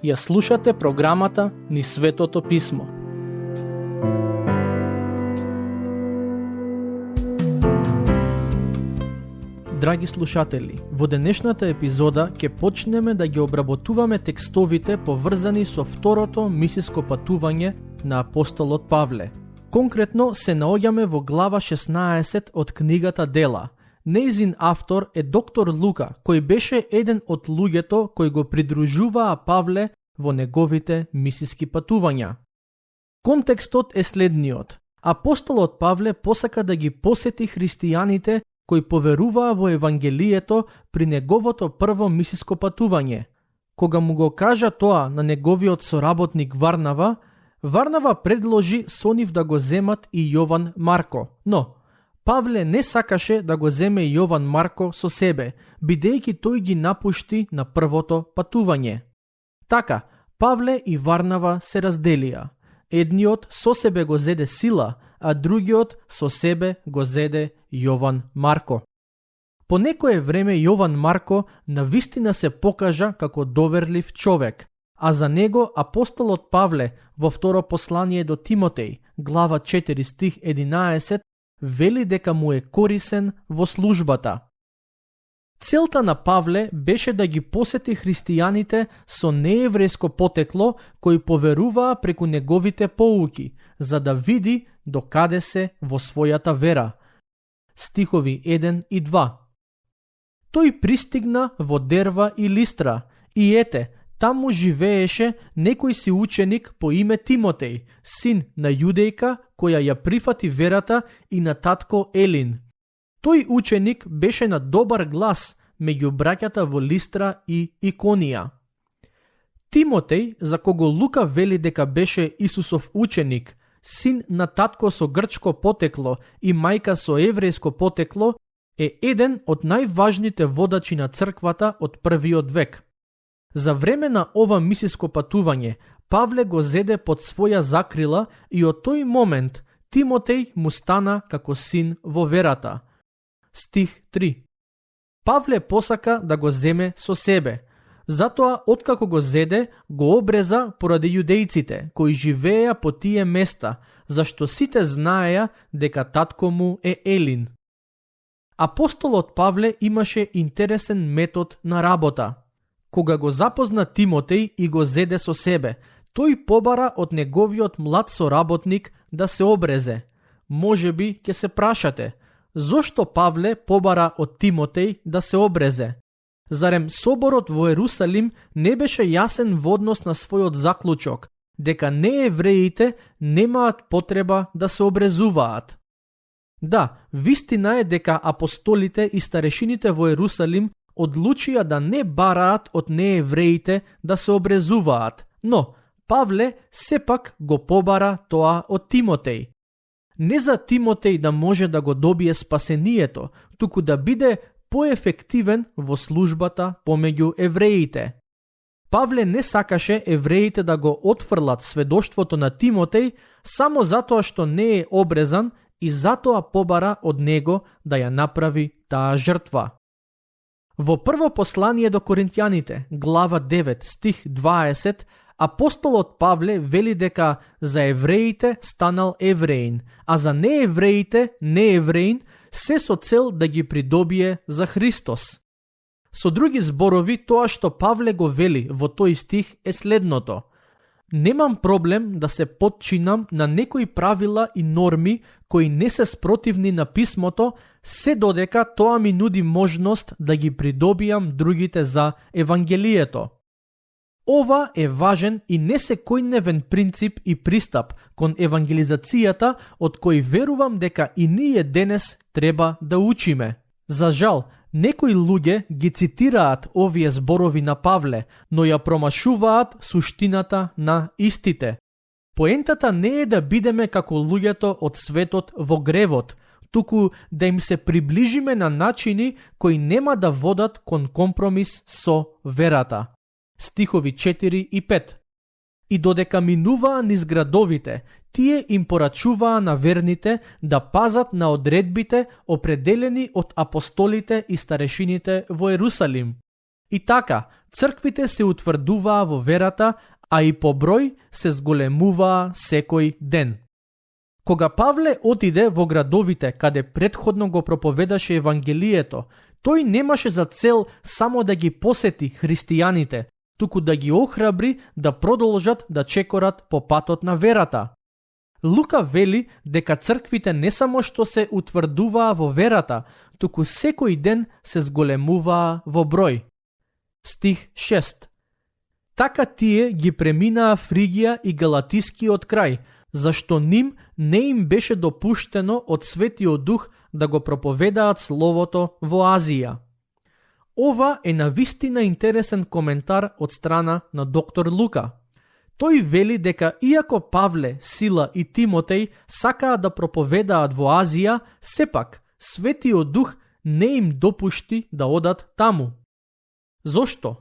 Ја слушате програмата Низ Светото Писмо. Драги слушатели, во денешната епизода ќе почнеме да ги обработуваме текстовите поврзани со второто мисиско патување на апостолот Павле. Конкретно се наоѓаме во глава 16 од книгата Дела. Нејзин автор е доктор Лука, кој беше еден од луѓето кои го придружуваа Павле во неговите мисиски патувања. Контекстот е следниот. Апостолот Павле посака да ги посети христијаните кои поверуваа во Евангелието при неговото прво мисиско патување. Кога му го кажа тоа на неговиот соработник Варнава, Варнава предложи со нив да го земат и Јован Марко, но Павле не сакаше да го земе Јован Марко со себе, бидејќи тој ги напушти на првото патување. Така, Павле и Варнава се разделија. Едниот со себе го зеде Сила, а другиот со себе го зеде Јован Марко. По некое време Јован Марко навистина се покажа како доверлив човек, а за него апостолот Павле во второ послание до Тимотеј, глава 4 стих 11, вели дека му е корисен во службата. Целта на Павле беше да ги посети христијаните со нееврејско потекло кои поверуваа преку неговите поуки, за да види докаде се во својата вера. Стихови 1 и 2. Тој пристигна во Дерва и Листра и ете, таму живееше некој си ученик по име Тимотеј, син на јудејка која ја прифати верата и на татко Елин. Тој ученик беше на добар глас меѓу браќата во Листра и Иконија. Тимотеј, за кого Лука вели дека беше Исусов ученик, син на татко со грчко потекло и мајка со еврејско потекло, е еден од најважните водачи на црквата од првиот век. За време на ова мисиско патување, Павле го зеде под своја закрила и од тој момент Тимотеј му стана како син во верата. Стих 3. Павле посака да го земе со себе. Затоа, откако го зеде, го обреза поради јудејците, кои живееја по тие места, зашто сите знаеја дека татко му е Елин. Апостолот Павле имаше интересен метод на работа. Кога го запозна Тимотеј и го зеде со себе, тој побара од неговиот млад соработник да се обрезе. Можеби ќе се прашате, зошто Павле побара од Тимотеј да се обрезе? Зарем соборот во Ерусалим не беше јасен во однос на својот заклучок, дека неевреите немаат потреба да се обрезуваат? Да, вистина е дека апостолите и старешините во Ерусалим одлучија да не бараат од неевреите да се обрезуваат, но Павле сепак го побара тоа од Тимотеј. Не за Тимотеј да може да го добие спасението, туку да биде поефективен во службата помеѓу евреите. Павле не сакаше евреите да го отфрлат сведоштвото на Тимотеј само затоа што не е обрезан и затоа побара од него да ја направи таа жртва. Во прво послание до Коринтјаните, глава 9, стих 20, апостолот Павле вели дека за евреите станал евреин, а за неевреите неевреин, се со цел да ги придобие за Христос. Со други зборови, тоа што Павле го вели во тој стих е следното. Немам проблем да се подчинам на некои правила и норми кои не се спротивни на писмото, се додека тоа ми нуди можност да ги придобијам другите за Евангелието. Ова е важен и несекојдневен принцип и пристап кон евангелизацијата од кој верувам дека и ние денес треба да учиме. За жал, некои луѓе ги цитираат овие зборови на Павле, но ја промашуваат суштината на истите. Поентата не е да бидеме како луѓето од светот во гревот, туку да им се приближиме на начини кои нема да водат кон компромис со верата. Стихови 4 и 5. И додека минуваа низ градовите, тие им порачуваа на верните да пазат на одредбите определени од апостолите и старешините во Ерусалим. И така, црквите се утврдуваа во верата, а и по број се зголемуваа секој ден. Кога Павле отиде во градовите каде претходно го проповедаше Евангелието, тој немаше за цел само да ги посети христијаните, туку да ги охрабри да продолжат да чекорат по патот на верата. Лука вели дека црквите не само што се утврдуваа во верата, туку секој ден се зголемуваа во број. Стих 6. Така тие ги преминаа Фригија и Галатискиот крај, зашто ним не им беше допуштено од Светиот Дух да го проповедаат Словото во Азија. Ова е навистина интересен коментар од страна на доктор Лука. Тој вели дека иако Павле, Сила и Тимотеј сакаа да проповедаат во Азија, сепак Светиот Дух не им допушти да одат таму. Зошто?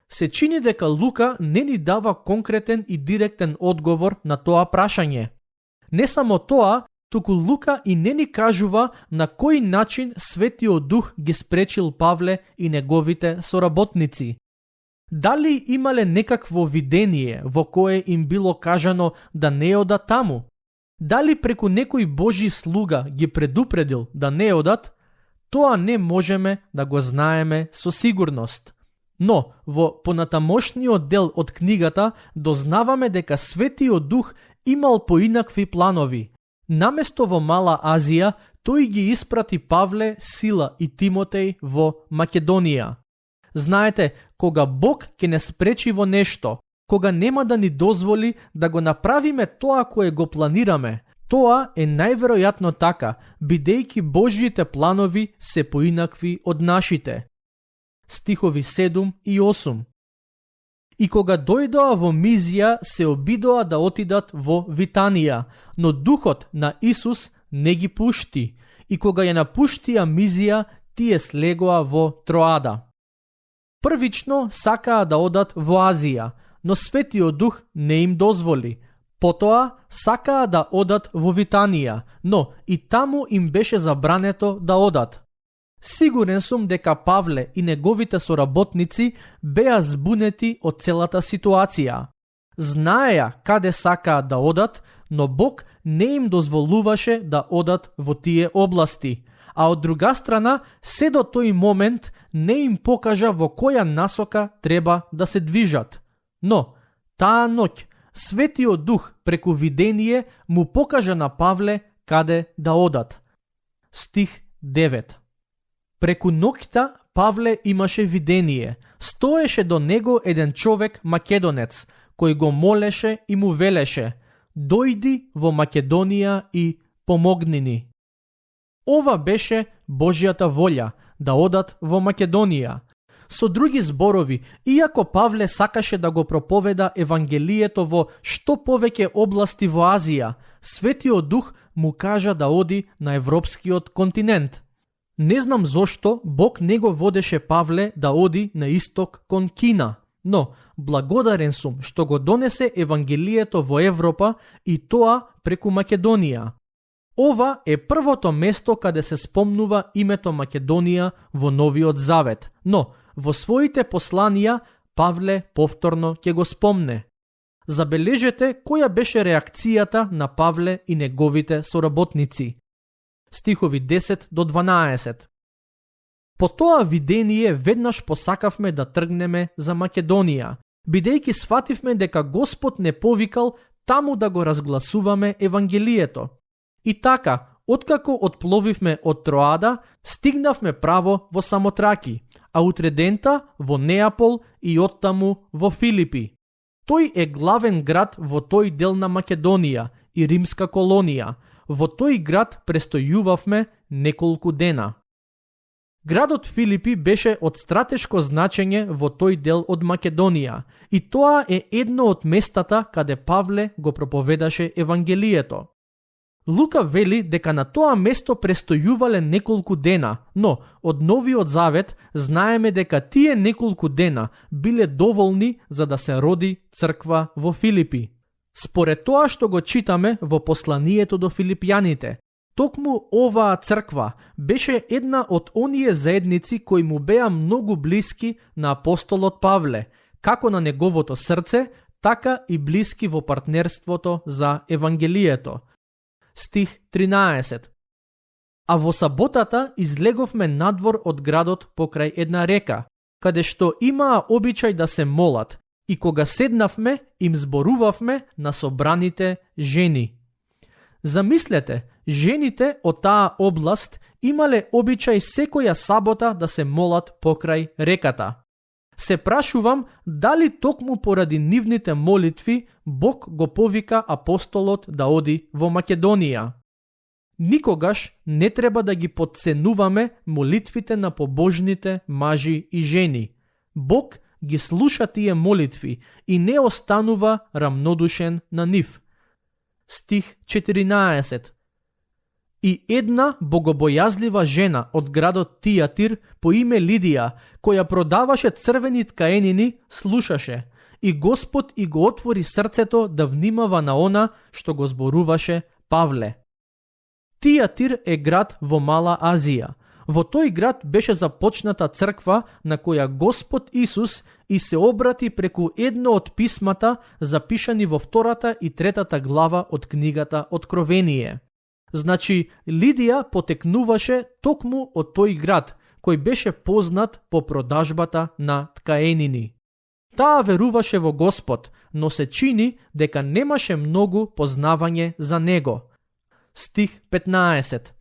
Се чини дека Лука не ни дава конкретен и директен одговор на тоа прашање. Не само тоа, туку Лука и не ни кажува на кој начин Светиот Дух ги спречил Павле и неговите соработници. Дали имале некакво видение во кое им било кажано да не одат таму? Дали преку некој Божи слуга ги предупредил да не одат? Тоа не можеме да го знаеме со сигурност. Но во понатамошниот дел од книгата дознаваме дека Светиот Дух имал поинакви планови. Наместо во Мала Азија, тој ги испрати Павле, Сила и Тимотеј во Македонија. Знаете, кога Бог ќе не спречи во нешто, кога нема да ни дозволи да го направиме тоа кое го планираме, тоа е најверојатно така, бидејќи Божјите планови се поинакви од нашите. Стихови 7 и 8. И кога дојдоа во Мизија, се обидоа да отидат во Витанија, но Духот на Исус не ги пушти. И кога ја напуштија Мизија, тие слегоа во Троада. Првично сакаа да одат во Азија, но Светиот Дух не им дозволи. Потоа сакаа да одат во Витанија, но и таму им беше забрането да одат. Сигурен сум дека Павле и неговите соработници беа збунети од целата ситуација. Знаеа каде сакаат да одат, но Бог не им дозволуваше да одат во тие области, а од друга страна, се до тој момент не им покажа во која насока треба да се движат. Но, таа ноќ, Светиот Дух преку видение му покажа на Павле каде да одат. Стих 9. Преку ноќта Павле имаше видение. Стоеше до него еден човек македонец, кој го молеше и му велеше: дојди во Македонија и помогни ни. Ова беше Божјата волја, да одат во Македонија. Со други зборови, иако Павле сакаше да го проповеда Евангелието во што повеќе области во Азија, Светиот Дух му кажа да оди на европскиот континент. Не знам зошто Бог не го водеше Павле да оди на исток кон Кина, но благодарен сум што го донесе Евангелието во Европа и тоа преку Македонија. Ова е првото место каде се спомнува името Македонија во Новиот Завет, но во своите посланија Павле повторно ќе го спомне. Забележете која беше реакцијата на Павле и неговите соработници. Стихови 10 до 12. По тоа видение веднаш посакавме да тргнеме за Македонија, бидејќи свативме дека Господ не повикал таму да го разгласуваме Евангелието. И така, откако отпловивме од Троада, стигнавме право во Самотраки, а утредента во Неапол и оттаму во Филипи. Тој е главен град во тој дел на Македонија и римска колонија. Во тој град престојувавме неколку дена. Градот Филипи беше од стратешко значење во тој дел од Македонија и тоа е едно од местата каде Павле го проповедаше Евангелието. Лука вели дека на тоа место престојувале неколку дена, но од Новиот Завет знаеме дека тие неколку дена биле доволни за да се роди црква во Филипи. Според тоа што го читаме во посланието до филипјаните, токму оваа црква беше една од оние заедници кои му беа многу блиски на апостолот Павле, како на неговото срце, така и блиски во партнерството за Евангелието. Стих 13. А во саботата излеговме надвор од градот покрај една река, каде што имаа обичај да се молат, и кога седнавме, им зборувавме на собраните жени. Замислете, жените од таа област имале обичај секоја сабота да се молат покрај реката. Се прашувам дали токму поради нивните молитви Бог го повика апостолот да оди во Македонија. Никогаш не треба да ги потценуваме молитвите на побожните мажи и жени. Бог ги слуша тие молитви и не останува рамнодушен на нив. Стих 14. И една богобојазлива жена од градот Тијатир по име Лидија, која продаваше црвени ткаенини, слушаше, и Господ и го отвори срцето да внимава на она што го зборуваше Павле. Тијатир е град во Мала Азија. Во тој град беше започната црква на која Господ Исус и се обрати преку едно од писмата запишани во 2 и 3 глава од книгата Откровение. Значи, Лидија потекнуваше токму од тој град, кој беше познат по продажбата на ткаенини. Таа веруваше во Господ, но се чини дека немаше многу познавање за него. Стих 15.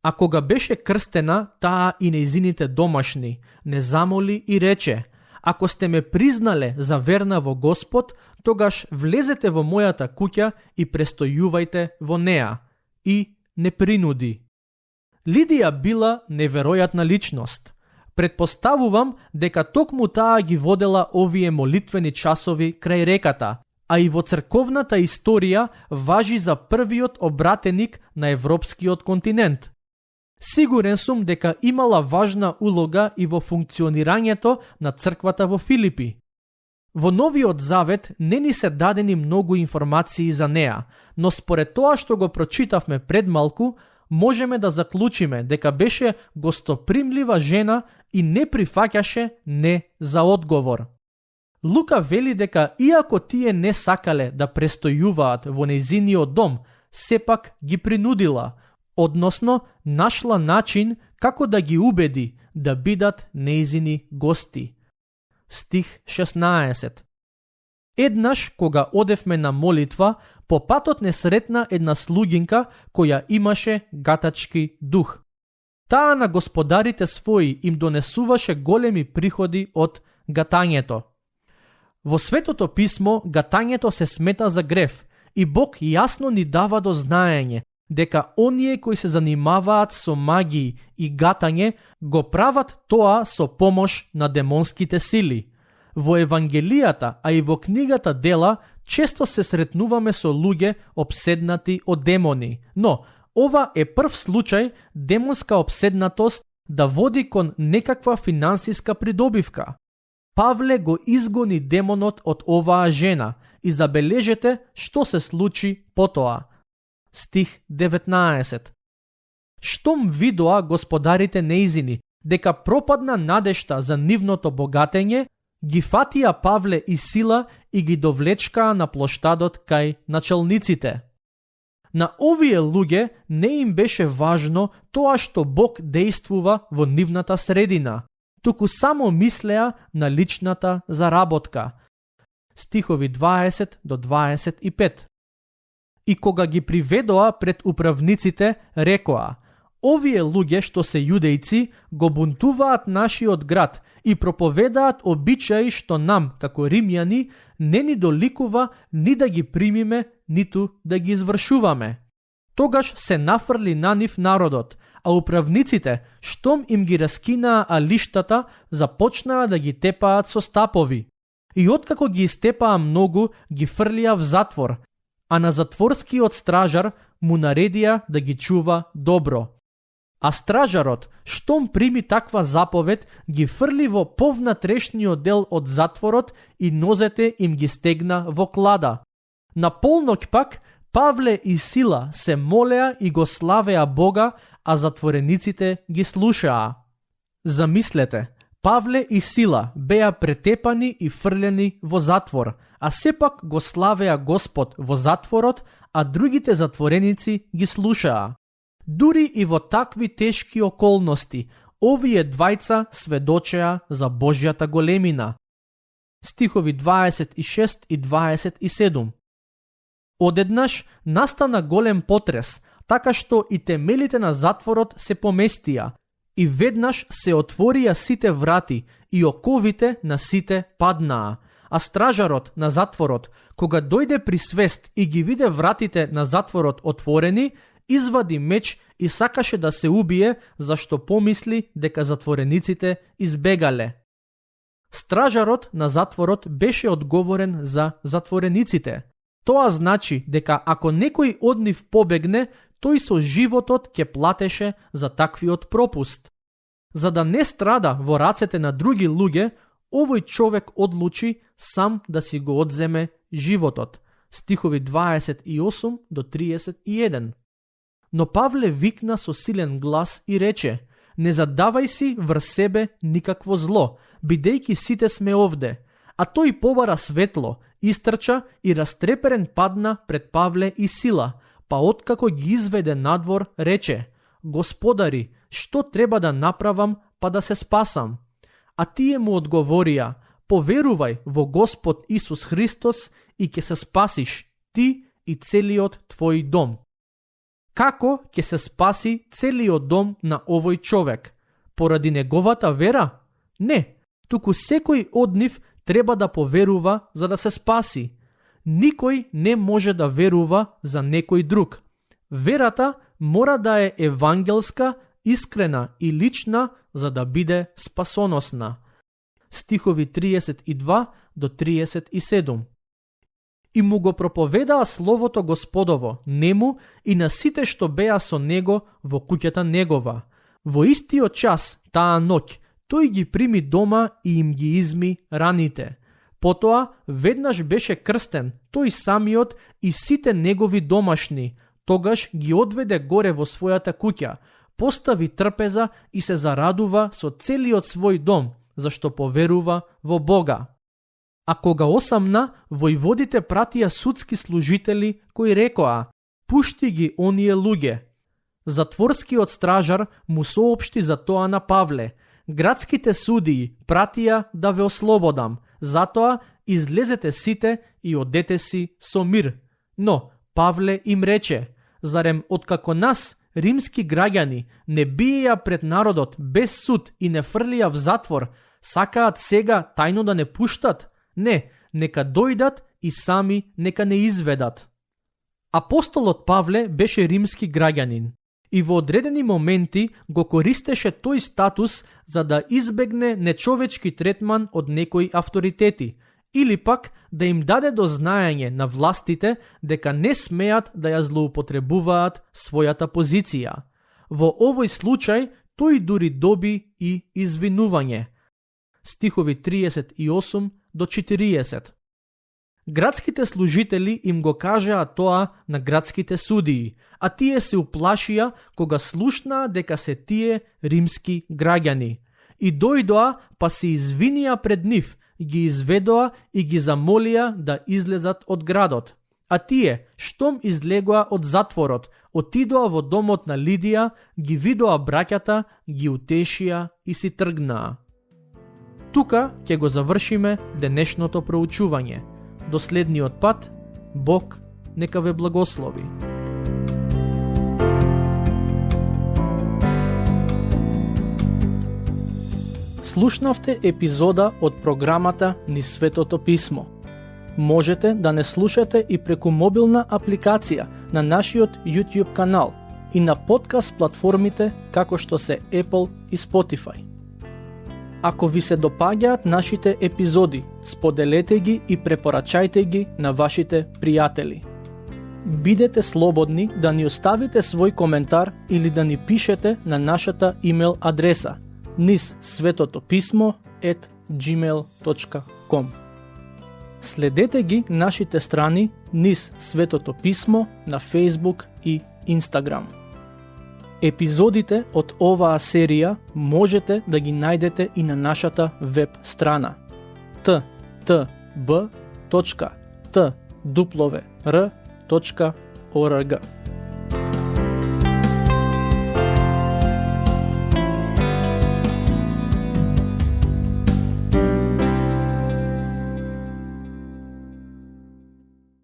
А кога беше крстена, таа и нејзините домашни не замоли и рече: ако сте ме признале за верна во Господ, тогаш влезете во мојата куќа и престојувајте во неа. И не принуди. Лидија била неверојатна личност. Предпоставувам дека токму таа ги водела овие молитвени часови крај реката, а и во црковната историја важи за првиот обратеник на европскиот континент. Сигурен сум дека имала важна улога и во функционирањето на црквата во Филипи. Во Новиот Завет не ни се дадени многу информации за неа, но според тоа што го прочитавме пред малку, можеме да заклучиме дека беше гостопримлива жена и не прифаќаше не за одговор. Лука вели дека иако тие не сакале да престојуваат во нејзиниот дом, сепак ги принудила, односно нашла начин како да ги убеди да бидат нејзини гости. Стих 16. Еднаш кога одевме на молитва, по патот не сретна една слугинка која имаше гатачки дух. Таа на господарите своји им донесуваше големи приходи од гатањето. Во Светото писмо гатањето се смета за грев и Бог јасно ни дава до знаење дека оние кои се занимаваат со магии и гатање го прават тоа со помош на демонските сили. Во Евангелијата, а и во книгата Дела, често се сретнуваме со луѓе обседнати од демони, но ова е прв случај демонска обседнатост да води кон некаква финансиска придобивка. Павле го изгони демонот од оваа жена и забележете што се случи потоа. Стих 19. Штом видоа господарите нејзини дека пропадна надежта за нивното богатење, ги фатија Павле и Сила и ги довлечкаа на плоштадот кај началниците. На овие луѓе не им беше важно тоа што Бог дејствува во нивната средина, туку само мислеа на личната заработка. Стихови 20 до 25. И кога ги приведоа пред управниците, рекоа: овие луѓе што се јудејци го бунтуваат нашиот град и проповедаат обичаи што нам, како римјани, не ни доликува ни да ги примиме, ниту да ги извршуваме. Тогаш се нафрли на нив народот, а управниците, штом им ги раскинаа алиштата, започнаа да ги тепаат со стапови. И откако ги истепаа многу, ги фрлија в затвор, а на затворскиот стражар му наредија да ги чува добро. А стражарот, штом прими таква заповед, ги фрли во повнатрешниот дел од затворот и нозете им ги стегна во клада. На полноќ пак, Павле и Сила се молеа и го славеа Бога, а затворениците ги слушаа. Замислете, Павле и Сила беа претепани и фрлени во затвор, а сепак го славеа Господ во затворот, а другите затвореници ги слушаа. Дури и во такви тешки околности, овие двајца сведочеа за Божјата големина. Стихови 26 и 27. Одеднаш настана голем потрес, така што и темелите на затворот се поместија, и веднаш се отворија сите врати и оковите на сите паднаа. А стражарот на затворот, кога дојде при свест и ги виде вратите на затворот отворени, извади меч и сакаше да се убие, зашто помисли дека затворениците избегале. Стражарот на затворот беше одговорен за затворениците. Тоа значи дека ако некој од нив побегне, тој со животот ќе платеше за таквиот пропуст. За да не страда во рацете на други луѓе, овој човек одлучи сам да си го одземе животот. Стихови 28 до 31. Но Павле викна со силен глас и рече: не задавај си врз себе никакво зло, бидејќи сите сме овде. А тој побара светло, истрча и растреперен падна пред Павле и Сила, па откако ги изведе надвор, рече: Господари, што треба да направам па да се спасам? А тие му одговорија: поверувај во Господ Исус Христос и ќе се спасиш, ти и целиот твој дом. Како ќе се спаси целиот дом на овој човек? Поради неговата вера? Не, туку секој од нив треба да поверува за да се спаси. Никој не може да верува за некој друг. Верата мора да е евангелска, искрена и лична за да биде спасоносна. Стихови 32 до 37. И му го проповедаа словото Господово, нему и на сите што беа со него во куќата негова. Во истиот час, таа ноќ, тој ги прими дома и им ги изми раните. Потоа, веднаш беше крстен, тој самиот и сите негови домашни. Тогаш ги одведе горе во својата куќа, постави трпеза и се зарадува со целиот свој дом, зашто поверува во Бога. А кога осамна, војводите пратија судски служители кои рекоа: пушти ги оние луѓе. Затворскиот стражар му соопшти за тоа на Павле: градските судии пратија да ве ослободам, затоа излезете сите и одете си со мир. Но Павле им рече: зарем откако нас, римски граѓани, не биеја пред народот без суд и не фрлија в затвор, сакаат сега тајно да не пуштат? Не, нека дојдат и сами нека не изведат. Апостолот Павле беше римски граѓанин и во одредени моменти го користеше тој статус за да избегне нечовечки третман од некои авторитети, или пак да им даде до знаење на властите дека не смеат да ја злоупотребуваат својата позиција. Во овој случај тој дури доби и извинување. Стихови 38 до 40. Градските служители им го кажаа тоа на градските судии, а тие се уплашија кога слушнаа дека се тие римски граѓани. И дојдоа па се извинија пред нив, ги изведоа и ги замолија да излезат од градот. А тие, штом излегоа од затворот, отидоа во домот на Лидија, ги видоа браќата, ги утешија и си тргнаа. Тука ќе го завршиме денешното проучување. До следниот пат, Бог нека ве благослови. Слушнавте епизода од програмата Низ Светото Писмо. Можете да не слушате и преку мобилна апликација на нашиот YouTube канал и на подкаст платформите како што се Apple и Spotify. Ако ви се допаѓаат нашите епизоди, споделете ги и препорачајте ги на вашите пријатели. Бидете слободни да ни оставите свој коментар или да ни пишете на нашата имейл адреса nissvetotopисmo@gmail.com. Следете ги нашите страни Низ Светото писмо на Facebook и Instagram. Епизодите од оваа серија можете да ги најдете и на нашата веб страна ttb.twr.org.